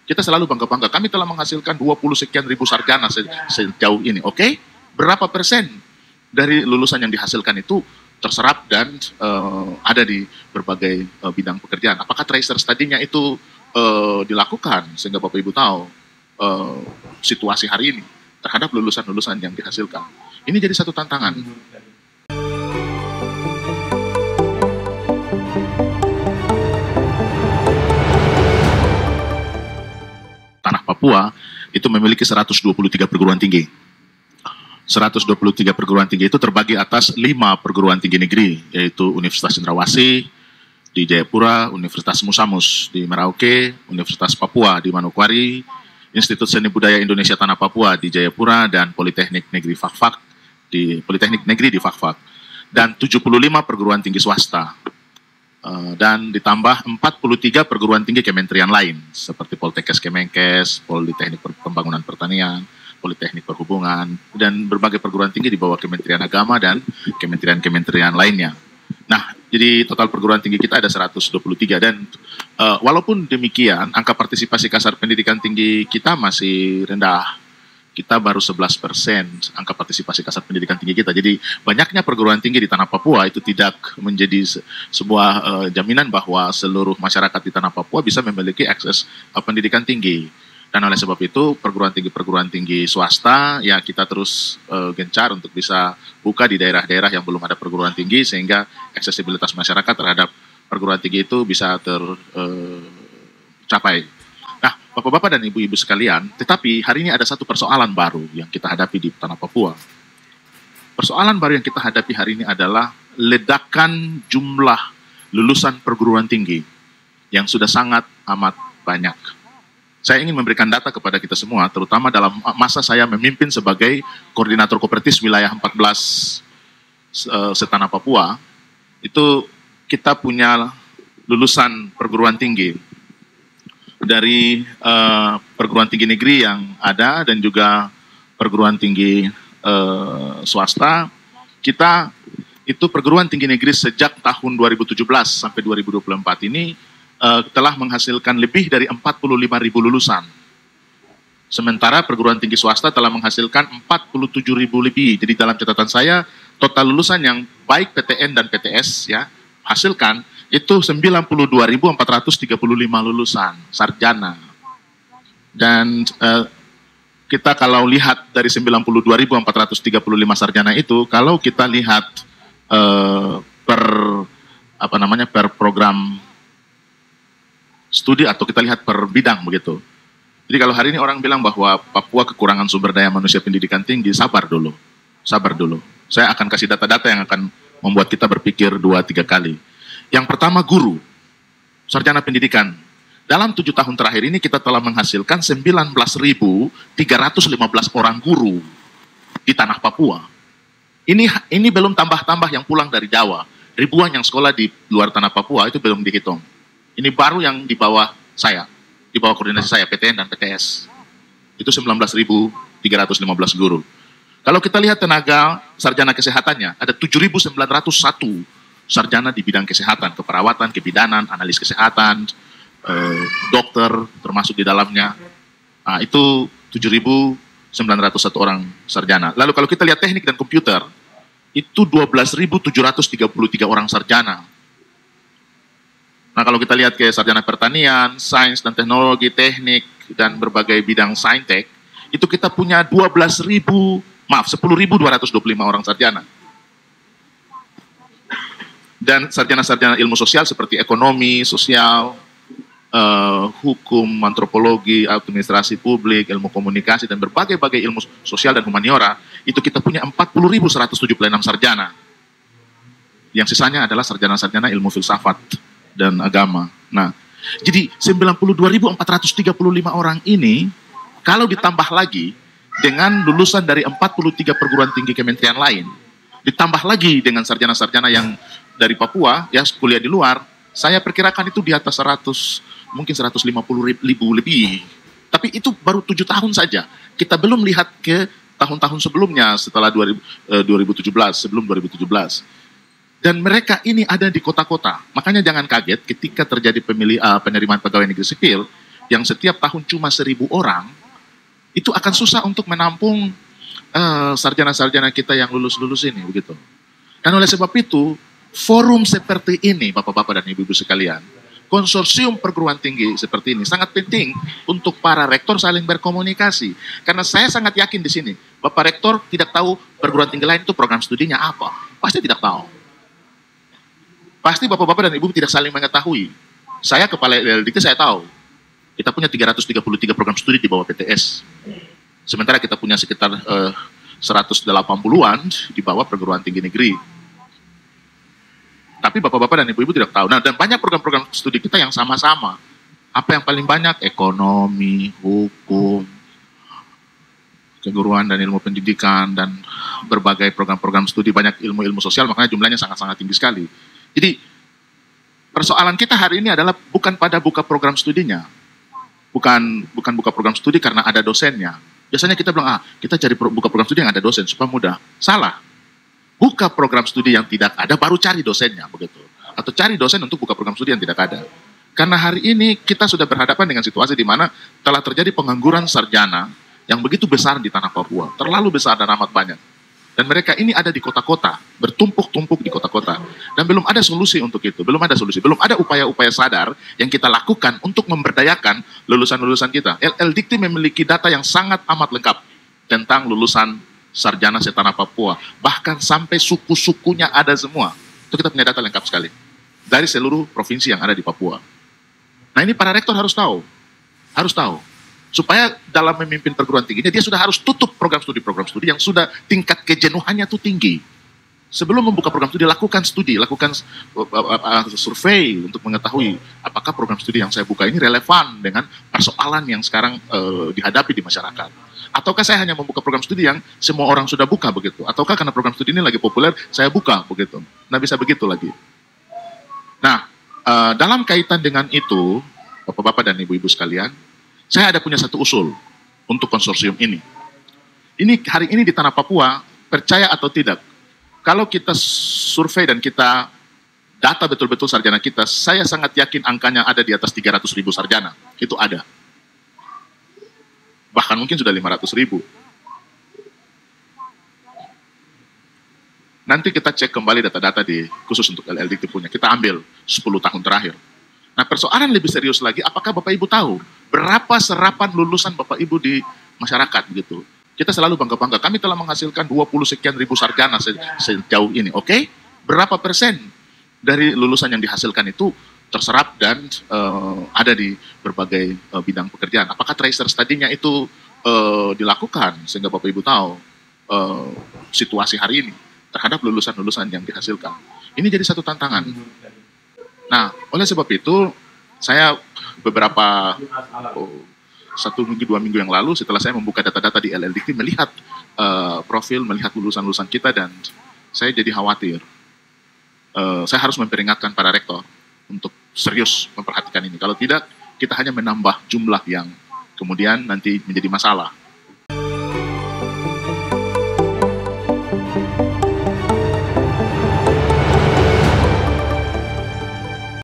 Kita selalu bangga-bangga, kami telah menghasilkan 20 sekian ribu sarjana sejauh ini. Oke, berapa persen dari lulusan yang dihasilkan itu terserap dan ada di berbagai bidang pekerjaan? Apakah tracer study-nya itu dilakukan sehingga Bapak Ibu tahu situasi hari ini terhadap lulusan-lulusan yang dihasilkan? Ini jadi satu tantangan. Tanah Papua itu memiliki 123 perguruan tinggi. 123 perguruan tinggi itu terbagi atas 5 perguruan tinggi negeri, yaitu Universitas Cendrawasih di Jayapura, Universitas Musamus di Merauke, Universitas Papua di Manokwari, Institut Seni Budaya Indonesia Tanah Papua di Jayapura, dan Politeknik Negeri di Fakfak, dan 75 perguruan tinggi swasta. Dan ditambah 43 perguruan tinggi kementerian lain, seperti Poltekkes Kemenkes, Politeknik Pembangunan Pertanian, Politeknik Perhubungan, dan berbagai perguruan tinggi di bawah Kementerian Agama dan kementerian-kementerian lainnya. Nah, jadi total perguruan tinggi kita ada 123, dan walaupun demikian, angka partisipasi kasar pendidikan tinggi kita masih rendah. Kita baru 11% angka partisipasi kasar pendidikan tinggi kita. Jadi banyaknya perguruan tinggi di Tanah Papua itu tidak menjadi sebuah jaminan bahwa seluruh masyarakat di Tanah Papua bisa memiliki akses pendidikan tinggi. Dan oleh sebab itu perguruan tinggi swasta ya kita terus gencar untuk bisa buka di daerah-daerah yang belum ada perguruan tinggi, sehingga aksesibilitas masyarakat terhadap perguruan tinggi itu bisa tercapai. Nah, Bapak-bapak dan Ibu-ibu sekalian, tetapi hari ini ada satu persoalan baru yang kita hadapi di Tanah Papua. Persoalan baru yang kita hadapi hari ini adalah ledakan jumlah lulusan perguruan tinggi yang sudah sangat amat banyak. Saya ingin memberikan data kepada kita semua, terutama dalam masa saya memimpin sebagai koordinator kooperatif wilayah 14 se-Tanah Papua. Itu kita punya lulusan perguruan tinggi dari perguruan tinggi negeri yang ada dan juga perguruan tinggi swasta. Kita itu perguruan tinggi negeri sejak tahun 2017 sampai 2024 ini telah menghasilkan lebih dari 45.000 lulusan. Sementara perguruan tinggi swasta telah menghasilkan 47.000 lebih. Jadi dalam catatan saya, total lulusan yang baik PTN dan PTS ya hasilkan itu 92.435 lulusan sarjana. Dan kita kalau lihat dari 92.435 sarjana itu, kalau kita lihat per program studi atau kita lihat per bidang begitu. Jadi kalau hari ini orang bilang bahwa Papua kekurangan sumber daya manusia pendidikan tinggi, sabar dulu. Saya akan kasih data-data yang akan membuat kita berpikir 2-3 kali. Yang pertama, guru, sarjana pendidikan. Dalam 7 tahun terakhir ini kita telah menghasilkan 19.315 orang guru di Tanah Papua. Ini belum tambah-tambah yang pulang dari Jawa. Ribuan yang sekolah di luar Tanah Papua itu belum dihitung. Ini baru yang di bawah saya, di bawah koordinasi saya, PTN dan PTS. Itu 19.315 guru. Kalau kita lihat tenaga sarjana kesehatannya, ada 7.901 sarjana di bidang kesehatan, keperawatan, kebidanan, analis kesehatan, dokter termasuk di dalamnya. Nah, itu 7.901 orang sarjana. Lalu kalau kita lihat teknik dan komputer, itu 12.733 orang sarjana. Nah, kalau kita lihat ke sarjana pertanian, sains dan teknologi, teknik, dan berbagai bidang saintek, itu kita punya 10.225 orang sarjana. Dan sarjana-sarjana ilmu sosial seperti ekonomi, sosial, hukum, antropologi, administrasi publik, ilmu komunikasi, dan berbagai-bagai ilmu sosial dan humaniora, itu kita punya 40.176 sarjana. Yang sisanya adalah sarjana-sarjana ilmu filsafat dan agama. Nah, jadi 92.435 orang ini, kalau ditambah lagi dengan lulusan dari 43 perguruan tinggi kementerian lain, ditambah lagi dengan sarjana-sarjana yang dari Papua, ya kuliah di luar, saya perkirakan itu di atas 100, mungkin 150.000 lebih. Tapi itu baru 7 tahun saja. Kita belum lihat ke tahun-tahun sebelumnya setelah 2017, sebelum 2017. Dan mereka ini ada di kota-kota. Makanya jangan kaget ketika terjadi penerimaan pegawai negeri sipil, yang setiap tahun cuma 1.000 orang, itu akan susah untuk menampung sarjana-sarjana kita yang lulus-lulus ini, begitu. Dan oleh sebab itu, forum seperti ini, Bapak-Bapak dan Ibu-Ibu sekalian, konsorsium perguruan tinggi seperti ini sangat penting untuk para rektor saling berkomunikasi. Karena saya sangat yakin di sini, Bapak Rektor tidak tahu perguruan tinggi lain itu program studinya apa. Pasti tidak tahu. Pasti Bapak-Bapak dan Ibu tidak saling mengetahui. Saya kepala LLDT, saya tahu. Kita punya 333 program studi di bawah PTS. Sementara kita punya sekitar 180-an di bawah perguruan tinggi negeri. Tapi Bapak-Bapak dan Ibu-Ibu tidak tahu. Nah, dan banyak program-program studi kita yang sama-sama. Apa yang paling banyak? Ekonomi, hukum, keguruan dan ilmu pendidikan, dan berbagai program-program studi, banyak ilmu-ilmu sosial, makanya jumlahnya sangat-sangat tinggi sekali. Jadi, persoalan kita hari ini adalah bukan pada buka program studinya. Bukan buka program studi karena ada dosennya. Biasanya kita bilang, kita cari buka program studi yang ada dosen, supaya mudah. Salah. Buka program studi yang tidak ada, baru cari dosennya, begitu. Atau cari dosen untuk buka program studi yang tidak ada. Karena hari ini kita sudah berhadapan dengan situasi di mana telah terjadi pengangguran sarjana yang begitu besar di tanah Papua. Terlalu besar dan amat banyak. Dan mereka ini ada di kota-kota, bertumpuk-tumpuk di kota-kota. Dan belum ada solusi untuk itu, belum ada solusi. Belum ada upaya-upaya sadar yang kita lakukan untuk memberdayakan lulusan-lulusan kita. LLDikti memiliki data yang sangat amat lengkap tentang lulusan sarjana setanah Papua. Bahkan sampai suku-sukunya ada semua. Itu kita punya data lengkap sekali. Dari seluruh provinsi yang ada di Papua. Nah, ini para rektor harus tahu. Harus tahu. Supaya dalam memimpin perguruan tingginya, dia sudah harus tutup program studi yang sudah tingkat kejenuhannya itu tinggi. Sebelum membuka program studi, lakukan survei untuk mengetahui apakah program studi yang saya buka ini relevan dengan persoalan yang sekarang dihadapi di masyarakat. Ataukah saya hanya membuka program studi yang semua orang sudah buka, begitu. Ataukah karena program studi ini lagi populer, saya buka, begitu. Nah, bisa begitu lagi. Nah, dalam kaitan dengan itu, Bapak-Bapak dan Ibu-Ibu sekalian, saya ada punya satu usul untuk konsorsium ini. Ini hari ini di tanah Papua, percaya atau tidak, kalau kita survei dan kita data betul-betul sarjana kita, saya sangat yakin angkanya ada di atas 300.000 sarjana. Itu ada. Bahkan mungkin sudah 500.000. Nanti kita cek kembali data-data khusus untuk LLDikti punya. Kita ambil 10 tahun terakhir. Nah, persoalan lebih serius lagi, apakah Bapak Ibu tahu berapa serapan lulusan Bapak Ibu di masyarakat gitu? Kita selalu bangga-bangga, kami telah menghasilkan 20 sekian ribu sarjana sejauh ini, oke? Berapa persen dari lulusan yang dihasilkan itu terserap dan ada di berbagai bidang pekerjaan? Apakah tracer study-nya itu dilakukan sehingga Bapak Ibu tahu situasi hari ini terhadap lulusan-lulusan yang dihasilkan? Ini jadi satu tantangan. Nah, oleh sebab itu, saya beberapa 1 minggu, 2 minggu yang lalu, setelah saya membuka data-data di LLDikti, melihat profil, melihat lulusan-lulusan kita, dan saya jadi khawatir. Saya harus memperingatkan para rektor untuk serius memperhatikan ini. Kalau tidak, kita hanya menambah jumlah yang kemudian nanti menjadi masalah.